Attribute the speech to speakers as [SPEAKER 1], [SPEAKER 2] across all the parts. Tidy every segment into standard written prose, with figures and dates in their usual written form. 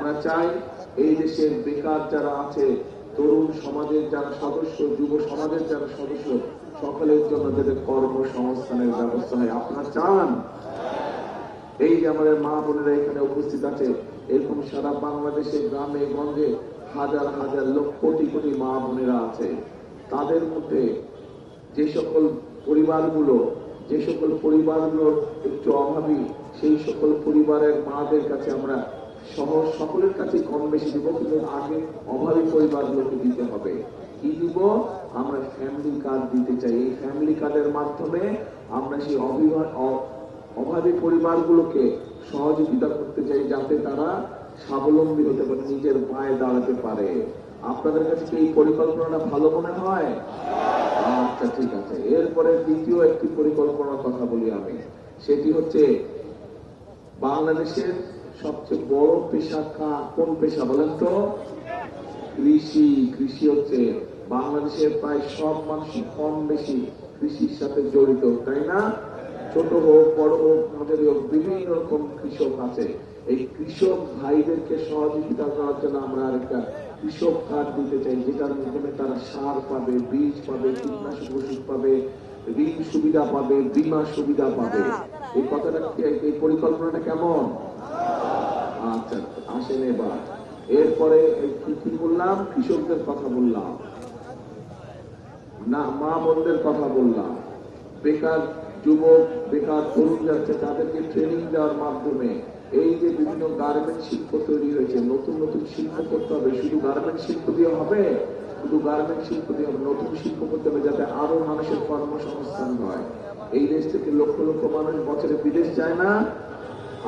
[SPEAKER 1] আমরা চাই এই দেশের বেকার যারা আছে, তরুণ সমাজের যারা সদস্য, যুব সমাজের যারা সদস্য, সকলের জন্য যাদের কর্মসংস্থানের ব্যবস্থা হয়। আপনারা চান এই যে আমাদের মা বোনেরা এখানে উপস্থিত আছে, এরকম সারা বাংলাদেশে গ্রামে গঞ্জে হাজার হাজার লোক, কোটি কোটি মা বোনেরা আছে, তাদের মধ্যে যে সকল পরিবারগুলো একটু অভাবী, সেই সকল পরিবারের মাদের কাছে আমরা সকলের কাছে কম বেশি দিব, কিন্তু আগে অভাবী পরিবারগুলোকে দিতে হবে। কি দিব? আমরা ফ্যামিলি কার্ড দিতে চাই। এই ফ্যামিলি কার্ডের মাধ্যমে আমরা সেই অভাবী পরিবারগুলোকে সহযোগিতা করতে চাই, যাতে তারা স্বাবলম্বী হতে পারে, নিজের পায়ে দাঁড়াতে পারে। আপনাদের কাছে কি এই পরিকল্পনাটা ভালো মনে হয়? আচ্ছা, ঠিক আছে। এরপরে দ্বিতীয় একটি পরিকল্পনার কথা বলি আমি। সেটি হচ্ছে বাংলাদেশের সবচেয়ে বড় পেশা কোন পেশা বলেন তো? কৃষি। কৃষি হচ্ছে বাংলাদেশের প্রায় সব মানুষ কম বেশি কৃষির সাথে জড়িত, তাই না? ছোট হোক, বড় হোক, মাঝারি হোক, বিভিন্ন রকম কৃষক আছে। এই কৃষক ভাইদেরকে সহযোগিতা করার জন্য আমরা আরেকটা কৃষক কার্ড দিতে চাই, যেটার মাধ্যমে তারা সার পাবে, বীজ পাবে, কীটনাশক ওষুধ পাবে, ঋণ সুবিধা পাবে, বীমা সুবিধা পাবে। এই কথাটা, এই পরিকল্পনাটা কেমন? আচ্ছা, আসেন এবার। এরপরে কি বললাম? কৃষকদের কথা বললাম না, মা বোনদের কথা বললাম। বেকার যুবক, বেকার তরুণ যাচ্ছে, তাদেরকে ট্রেনিং দেওয়ার মাধ্যমে এই যে বিভিন্ন গার্মেন্ট শিল্প তৈরি হয়েছে, নতুন নতুন শিল্প করতে হবে। শুধু গার্মেন্ট শিল্প দিয়ে হবে? শুধু গার্মেন্ট শিল্প দিয়ে হবে? নতুন শিল্প করতে হবে, যাতে আরো মানুষের কর্মসংস্থান হয়। এই দেশ থেকে লক্ষ লক্ষ মানুষ বছরে বিদেশ যায় না?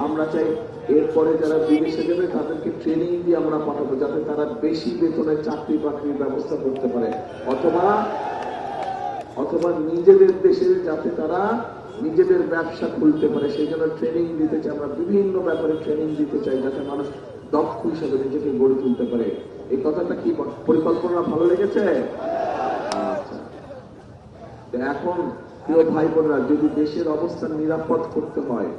[SPEAKER 1] আমরা চাই এরপরে যারা বিদেশে যাবে তাদেরকে ট্রেনিং দিয়ে আমরা পাঠাবো, যাতে তারা বেশি বেতনে চাকরি বাকরির ব্যবস্থা করতে পারে, অথবা নিজেদের দেশে যাতে তারা নিজেদের ব্যবসা খুলতে পারে, সেই জন্য ট্রেনিং দিতে চাই। আমরা বিভিন্ন ব্যাপারে ট্রেনিং দিতে চাই, যাতে মানুষ দক্ষ হিসেবে নিজেকে গড়ে তুলতে পারে। এই কথাটা কি পরিকল্পনা ভালো লেগেছে? আচ্ছা, এখন প্রিয় ভাই বোনেরা, যদি দেশের অবস্থান নিরাপদ করতে হয়,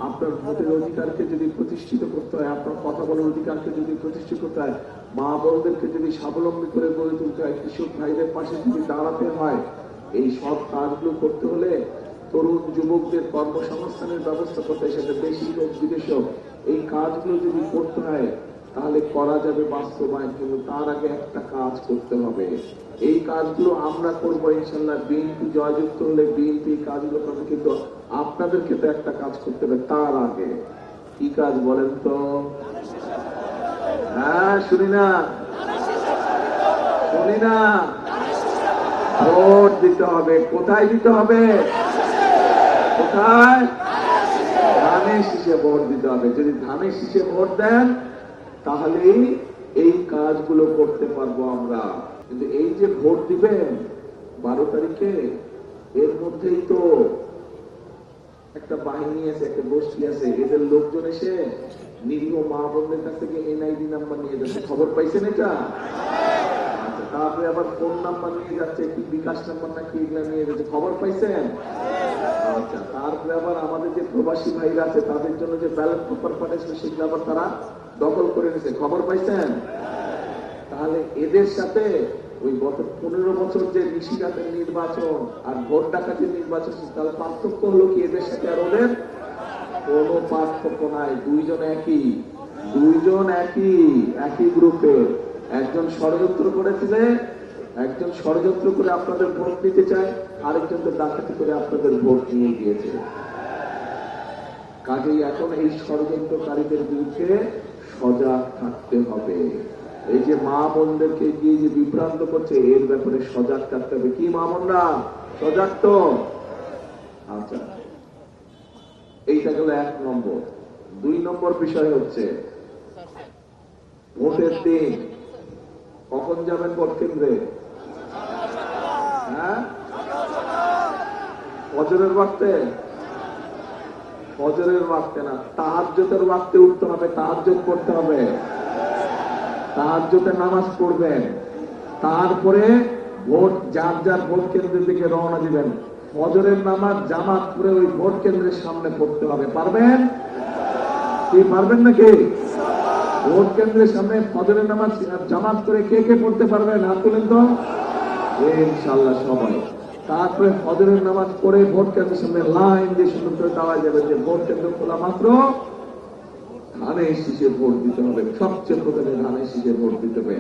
[SPEAKER 1] আপনার ভোটের অধিকারকে যদি প্রতিষ্ঠিত করতে হয়, আপনার কথা বলার অধিকারকে যদি প্রতিষ্ঠিত করতে হয়, মা বোনদেরকে যদি স্বাবলম্বী করে গড়ে তুলতে হয়, কৃষক ভাইদের পাশে যদি দাঁড়াতে হয়, এই সব কাজগুলো করতে হলে তরুণ যুবকদের কর্মসংস্থানের ব্যবস্থা করতে হয়, সেটা দেশি হোক বিদেশি হোক। এই কাজগুলো যদি করতে হয় তাহলে করা যাবে বাস্তবায়ন, কিন্তু তার আগে একটা কাজ করতে হবে। এই কাজগুলো আমরা করবো ইনশাল্লাহ। বিএনপি জয়যুক্ত হলে বিএনপি কাজগুলো করবে, কিন্তু আপনাদেরকে তো একটা কাজ করতে হবে তার আগে। কি কাজ বলেন তো? হ্যাঁ, শুনি না। ভোট দিতে হবে। কোথায় দিতে হবে? কোথায়? ধানের শীষে ভোট দিতে হবে। যদি ধানের শীষে ভোট দেন তাহলেই এই কাজগুলো করতে পারবো আমরা। কিন্তু এই যে ভোট দিবেন 12 তারিখে, এর মধ্যেই তো একটা বাহিনী আছে, একটা গোষ্ঠী আছে, এদের লোকজন এসে নিরীহ মা বোনদের কাছ থেকে এনআইডি নাম্বার নিয়ে যাচ্ছে। খবর পাইছেন এটা? আচ্ছা, তারপরে আবার ফোন নাম্বার নিয়ে যাচ্ছে, কি বিকাশ নাম্বার নাকি এগুলা নিয়ে যাচ্ছে। খবর পাইছেন? আচ্ছা, তারপরে আবার আমাদের যে প্রবাসী ভাইরা আছে তাদের জন্য যে ব্যালট পেপার পাঠাচ্ছে, সেগুলো আবার তারা দখল করে নিয়েছে। খবর পাইছেন? তাহলে এদের সাথে ওই গত 15 বছর যে ঋষিরাতের নির্বাচন আর ভোট ডাকাতির নির্বাচন, তাহলে পার্থক্য হলো কি? এদের সাথে আর ওদের কোনো পার্থক্য নাই। দুইজন একই গ্রুপের। একজন ষড়যন্ত্র করে আপনাদের ভোট নিতে চায়, আরেকজন তো ডাকাতি করে আপনাদের ভোট নিয়ে গিয়েছে। কাজেই এখন এই ষড়যন্ত্রকারীদের বিরুদ্ধে সজাগ থাকতে হবে। এই যে মা বোনদেরকে গিয়ে যে বিভ্রান্ত করছে, এর ব্যাপারে সজাগ থাকতে হবে। কি মা বোনরা সজাগ তো? আচ্ছা, এইটা গেল 1 নম্বর। 2 নম্বর বিষয় হচ্ছে ভোটের দিন কখন যাবেন ভোট কেন্দ্রে? হ্যাঁ, ফজরের ওয়াক্তে না, তাহাজ্জুদের ওয়াক্তে উঠতে হবে, তাহাজ্জুদ পড়তে হবে, তাহাজ্জুদের নামাজ পড়বেন, তারপরে ভোট যার ভোট কেন্দ্রের দিকে রওনা দিবেন। ফজরের নামাজ জামাত পড়ে ওই ভোট কেন্দ্রের সামনে পড়তে হবে। পারবেন কি? পারবেন নাকি? ভোট কেন্দ্রের সামনে ফজরের নামাজ জামাত করে কে কে পড়তে পারবেন হাত তুলেন তো। ইনশাআল্লাহ সবাই। তারপরে ফজরের নামাজ পড়ে ভোট কেন্দ্রের সামনে লাইন দিয়ে সুন্দর করে দেওয়া যাবে যে ভোট কেন্দ্র খোলা মাত্র ধানের শীষে ভোট দিতে হবে, সবচেয়ে প্রথমে ধানের শীষে ভোট দিতে হবে।